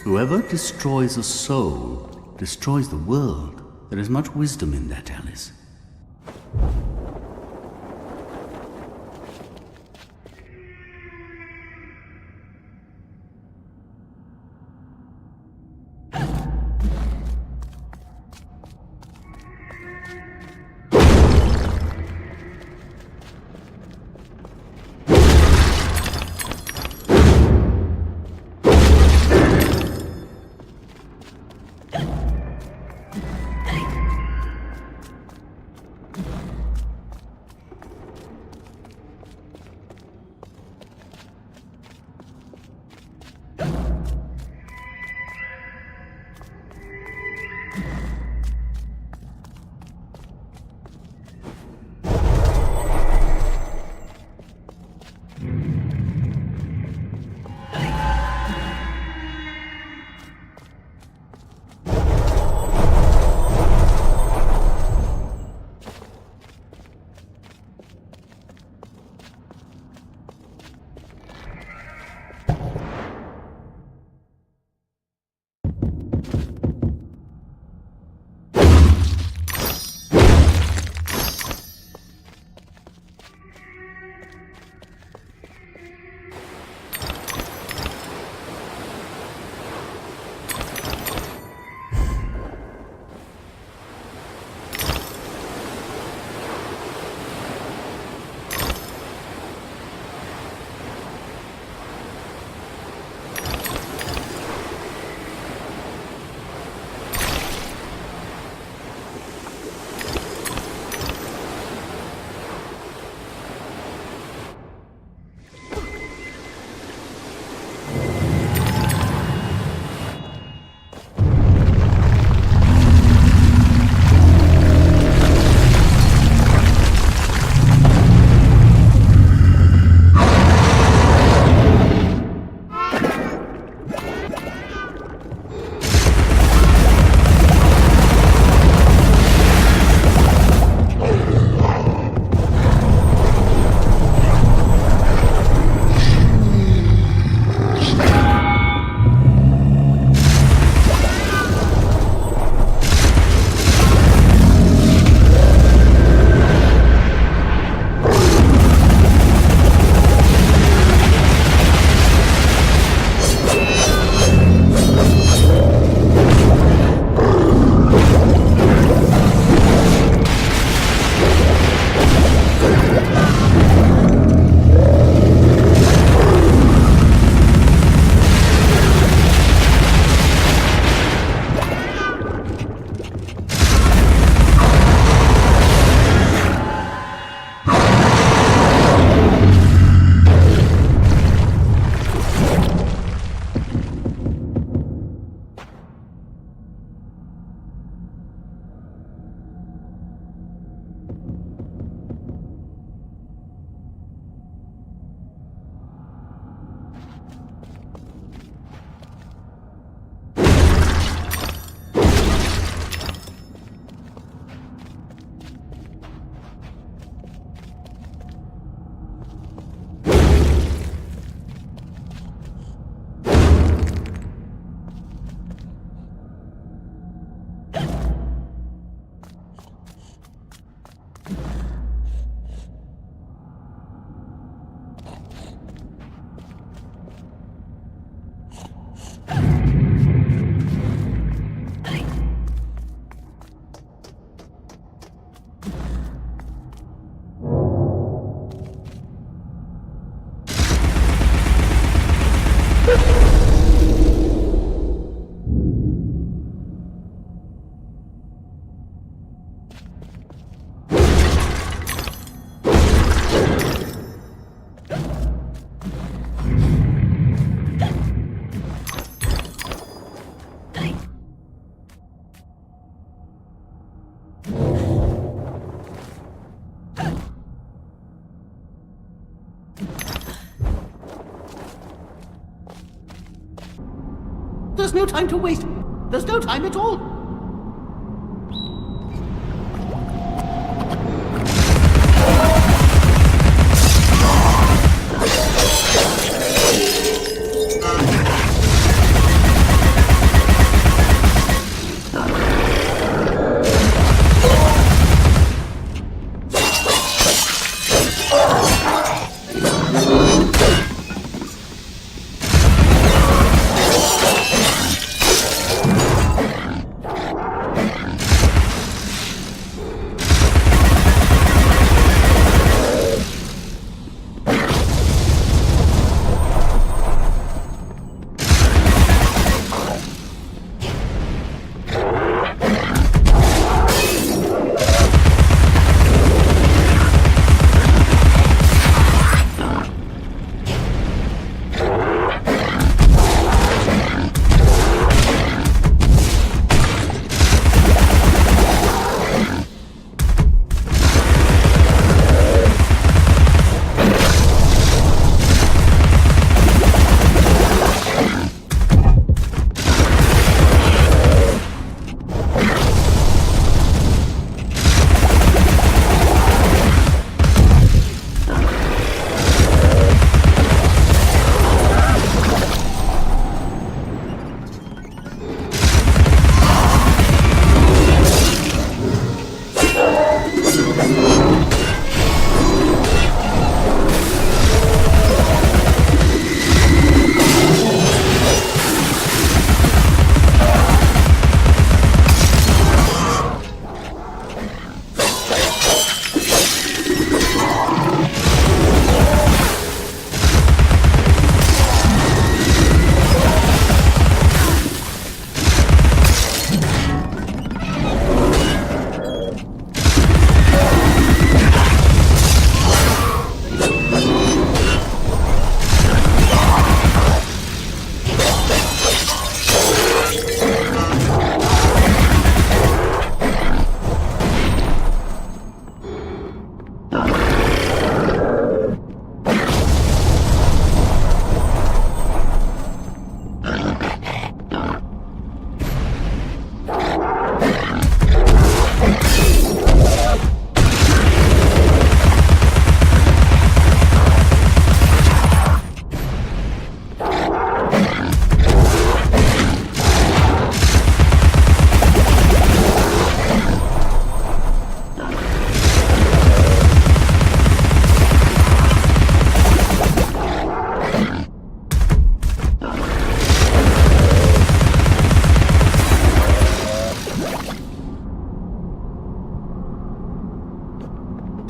Whoever destroys a soul destroys the world. There is much wisdom in that, Alice. There's no time to waste. There's no time at all.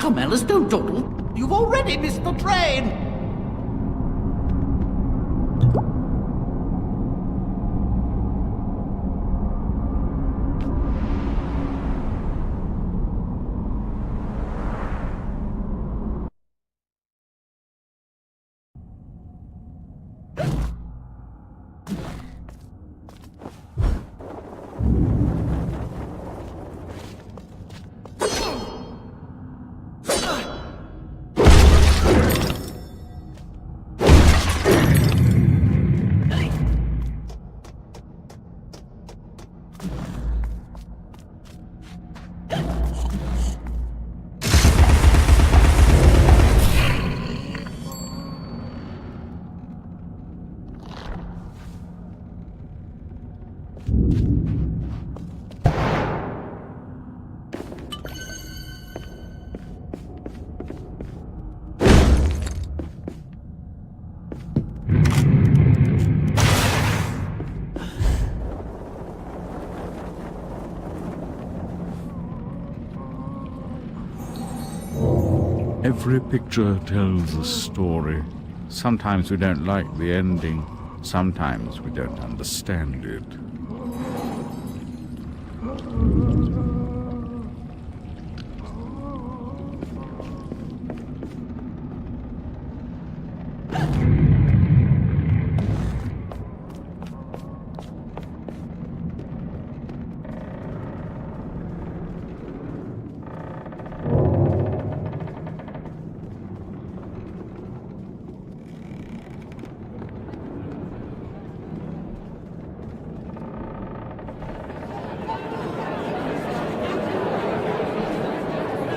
Come, Alice, don't dawdle. You've already missed the train. Every picture tells a story. Sometimes we don't like the ending. Sometimes we don't understand it.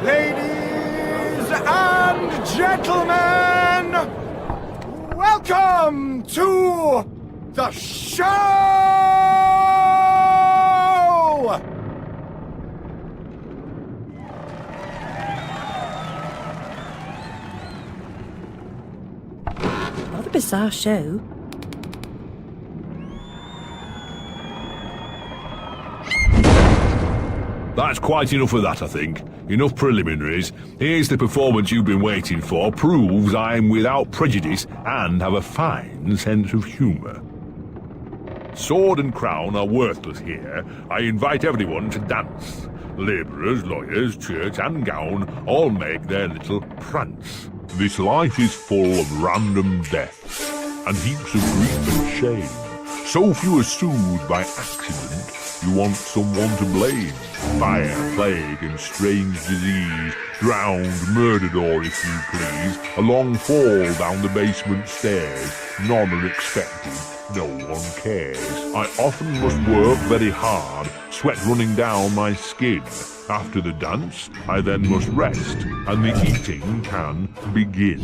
Ladies and gentlemen, welcome to the show! Rather bizarre show. That's quite enough of that, I think. Enough preliminaries. Here's the performance you've been waiting for. Proves I'm without prejudice and have a fine sense of humour. Sword and crown are worthless here. I invite everyone to dance. Labourers, lawyers, church and gown all make their little prance. This life is full of random deaths and heaps of grief and shame. So few are soothed by accident. You want someone to blame. Fire, plague, and strange disease. Drowned, murdered, or if you please, a long fall down the basement stairs. None are expected. No one cares. I often must work very hard, sweat running down my skin. After the dance, I then must rest, and the eating can begin.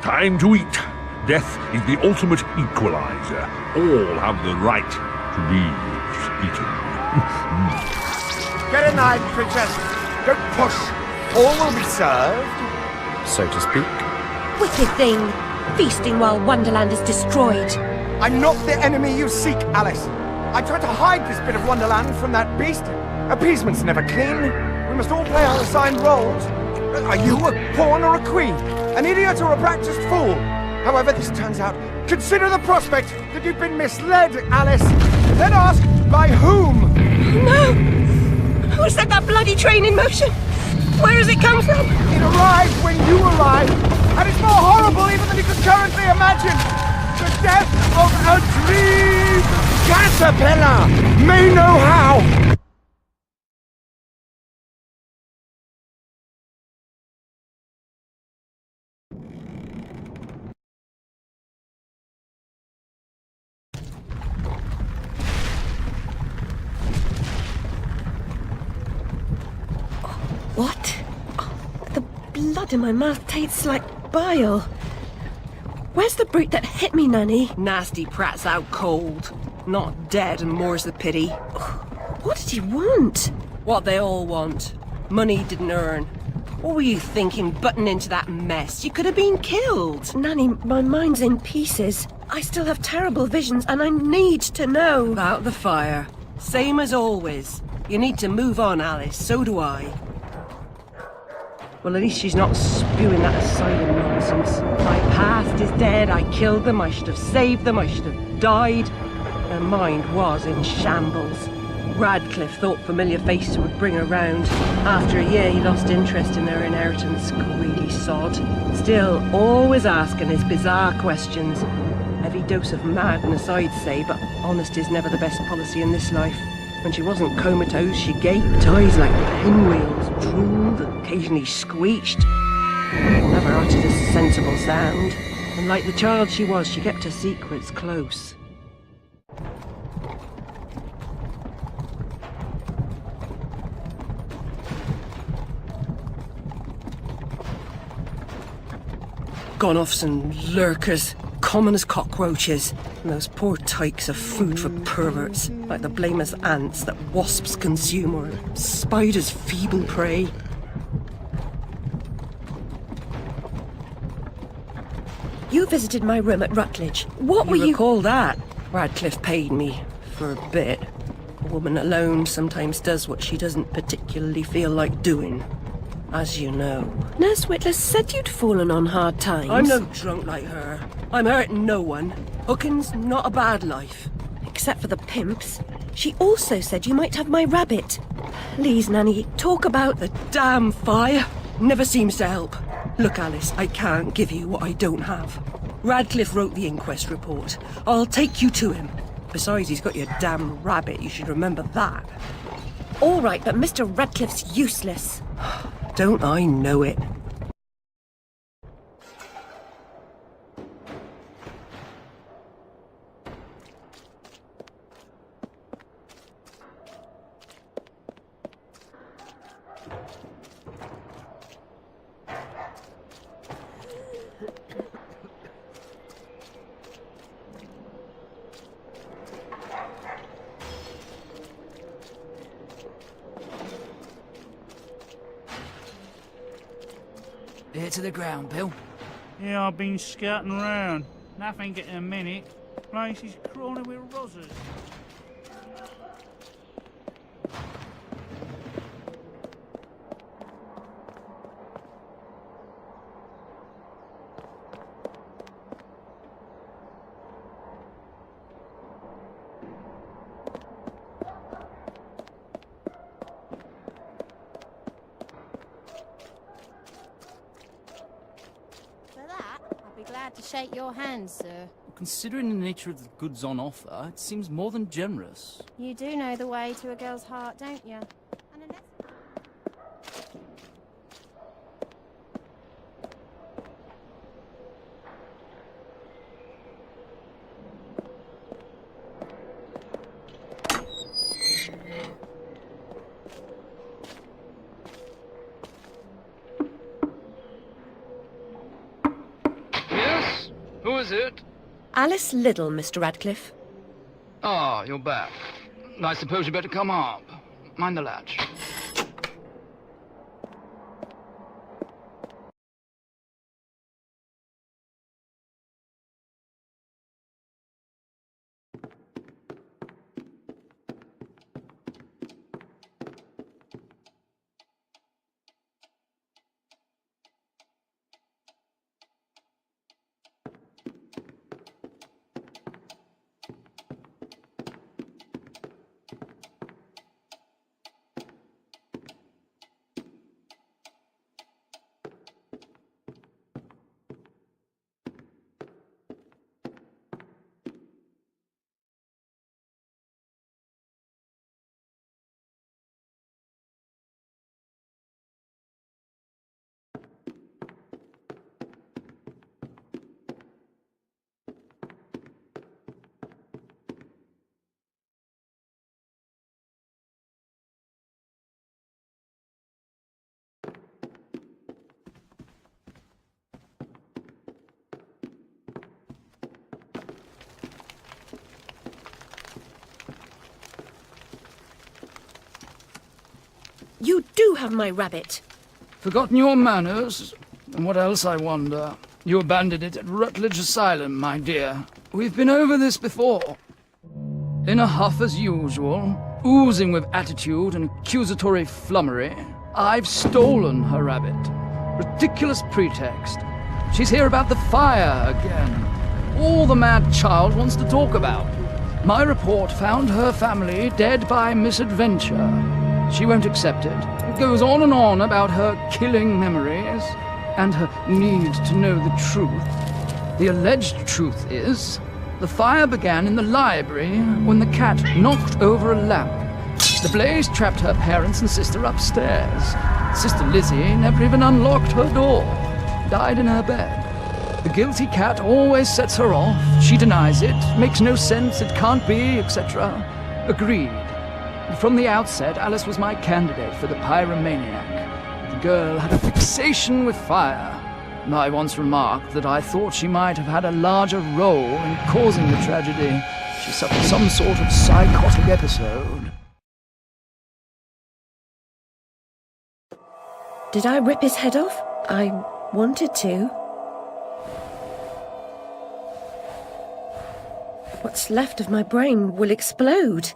Time to eat. Death is the ultimate equalizer. All have the right to be eaten. Get a knife, princess. Don't push. All will be served, so to speak. Wicked thing! Feasting while Wonderland is destroyed. I'm not the enemy you seek, Alice. I tried to hide this bit of Wonderland from that beast. Appeasement's never clean. We must all play our assigned roles. Are you a pawn or a queen? An idiot or a practiced fool? However this turns out, consider the prospect that you've been misled, Alice. Then ask, by whom? No! Who set that bloody train in motion? Where has it come from? It arrived when you arrived, and it's more horrible even than you could currently imagine. The death of a dream caterpillar may know how. What? Oh, the blood in my mouth tastes like bile. Where's the brute that hit me, Nanny? Nasty prat's out cold. Not dead, and more's the pity. What did he want? What they all want. Money didn't earn. What were you thinking, butting into that mess? You could have been killed. Nanny, my mind's in pieces. I still have terrible visions, and I need to know. About the fire. Same as always. You need to move on, Alice. So do I. Well, at least she's not spewing that asylum nonsense. My past is dead, I killed them, I should have saved them, I should have died. Her mind was in shambles. Radcliffe thought familiar faces would bring her round. After a year, he lost interest in her inheritance, greedy sod. Still, always asking his bizarre questions. Heavy dose of madness, I'd say, but honesty's never the best policy in this life. When she wasn't comatose, she gaped, eyes like pinwheels, drooled, occasionally screeched. Never uttered a sensible sound. And like the child she was, she kept her secrets close. Gone off some lurkers, common as cockroaches. And those poor tykes are food for perverts, like the blameless ants that wasps consume or spiders' feeble prey. You visited my room at Rutledge. What were you... recall that? Radcliffe paid me for a bit. A woman alone sometimes does what she doesn't particularly feel like doing. As you know. Nurse Whitler said you'd fallen on hard times. I'm no drunk like her. I'm hurting no one. Hooking's not a bad life. Except for the pimps. She also said you might have my rabbit. Please, Nanny, talk about... The damn fire never seems to help. Look, Alice, I can't give you what I don't have. Radcliffe wrote the inquest report. I'll take you to him. Besides, he's got your damn rabbit. You should remember that. All right, but Mr. Radcliffe's useless. Don't I know it? Ear to the ground, Bill. Yeah, I've been scouting around. Nothing getting a minute. Place is crawling with rozzers. Glad to shake your hand, sir. Considering the nature of the goods on offer, it seems more than generous. You do know the way to a girl's heart, don't you? And unless... Who is it? Alice Liddell, Mr. Radcliffe. Ah, you're back. I suppose you better come up. Mind the latch. You do have my rabbit. Forgotten your manners? And what else, I wonder? You abandoned it at Rutledge Asylum, my dear. We've been over this before. In a huff as usual, oozing with attitude and accusatory flummery, I've stolen her rabbit. Ridiculous pretext. She's here about the fire again. All the mad child wants to talk about. My report found her family dead by misadventure. She won't accept it. It goes on and on about her killing memories and her need to know the truth. The alleged truth is, the fire began in the library when the cat knocked over a lamp. The blaze trapped her parents and sister upstairs. Sister Lizzie never even unlocked her door. Died in her bed. The guilty cat always sets her off. She denies it, makes no sense, it can't be, etc. Agreed. From the outset, Alice was my candidate for the pyromaniac. The girl had a fixation with fire. I once remarked that I thought she might have had a larger role in causing the tragedy. She suffered some sort of psychotic episode. Did I rip his head off? I wanted to. What's left of my brain will explode.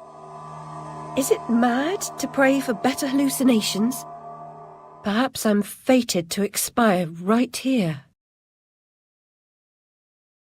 Is it mad to pray for better hallucinations? Perhaps I'm fated to expire right here.